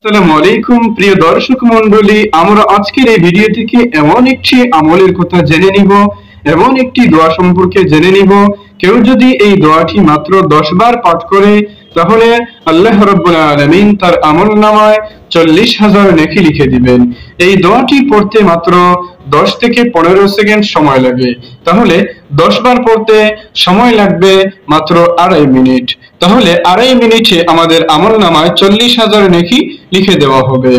আসসালামু আলাইকুম প্রিয় দর্শক মণ্ডলী, আমরা আজকের এই ভিডিও থেকে এমন একটি আমলের কথা জেনে নিব, এমন একটি দোয়া সম্পর্কে জেনে নিব। কেউ যদি এই দোয়াটি মাত্র 10 বার পাঠ করে তাহলে আল্লাহ রাব্বুল আলামিন তার আমলনামায় 40,000 নেকি লিখে দিবেন। এই দোয়াটি পড়তে মাত্র 10 থেকে 15 সেকেন্ড সময় লাগে। তাহলে 10 বার পড়তে সময় লাগবে মাত্র 2.5 মিনিট। তাহলে 2.5 মিনিটে আমাদের আমলনামায় 40,000 নেকি লিখে দেওয়া হবে।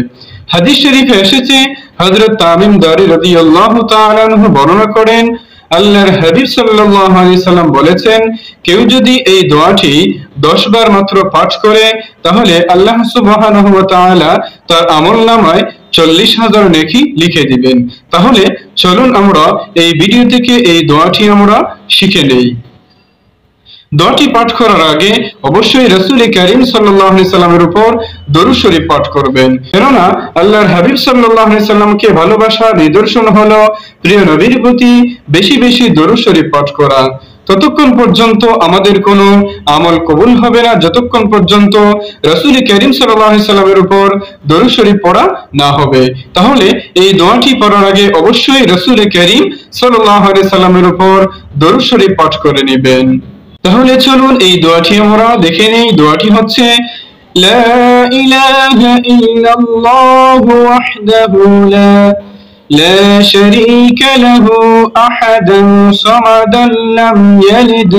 হাদিস শরীফে এসেছে, হযরত তামিম দারি রাদিয়াল্লাহু তাআলা আনহু বর্ণনা করেন, আল্লাহর হাবিব সাল্লাল্লাহু আলাইহি সাল্লাম বলেছেন, কেউ যদি এই দোয়াটি 10 বার মাত্র পাঠ করে তাহলে আল্লাহ সুবহানাহু ওয়া তাআলা তার আমলনামায় 40,000 নেকি লিখে দিবেন। তাহলে চলুন আমরা এই ভিডিও থেকে এই দোয়াটি আমরা শিখে নেই। দোয়াটি পাঠ করার আগে অবশ্যই রাসূল কারীম সাল্লাল্লাহু আলাইহি সাল্লামের উপর দরুদ শরীফ পাঠ করবেন, কেননা আল্লাহর হাবিব সাল্লাল্লাহু আলাইহি সাল্লামকে ভালোবাসার নিদর্শন হলো প্রিয় নবীর প্রতি বেশি বেশি দরুদ শরীফ পাঠ করা। ততক্ষণ পর্যন্ত আমাদের কোনো আমল কবুল হবে না যতক্ষণ পর্যন্ত রাসূল কারীম সাল্লাল্লাহু আলাইহি সাল্লামের উপর দরুদ শরীফ পড়া না হবে। তাহলে এই দোয়াটি পড়ার আগে অবশ্যই রাসূল কারীম সাল্লাল্লাহু আলাইহি সাল্লামের উপর দরুদ শরীফ পাঠ করে নেবেন। তাহলে চলুন এই দোয়াটি আমরা দেখে নেই। দোয়াটি হচ্ছে, লা ইলাহা ইল্লাল্লাহু ওয়াহদাহু লা শারীকা লাহু আহাদান সামাদান লাম ইয়ালিদ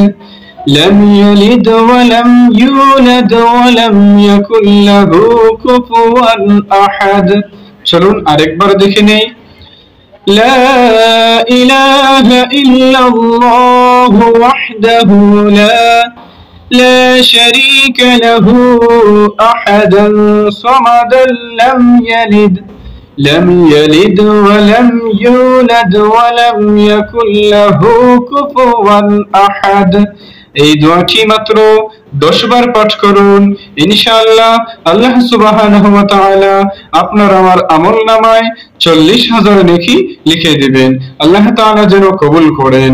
ওয়া লাম ইউলাদ ওয়া লাম ইয়াকুল লাহু কুফুওয়ান আহাদ। চলুন আরেকবার দেখে নেই। لا إله إلا الله وحده لا شريك له أحدا صمدا لم يلد ولم يولد ولم يكن له كفوا أحد। এই দোয়াটি মাত্র 10 বার পাঠ করুন, ইনশাআল্লাহ আল্লাহ সুবহানাহু ওয়া তাআলা আপনার আমার আমলনামায় 40,000 নেকি লিখে দিবেন। আল্লাহ তাআলা যেন কবুল করেন।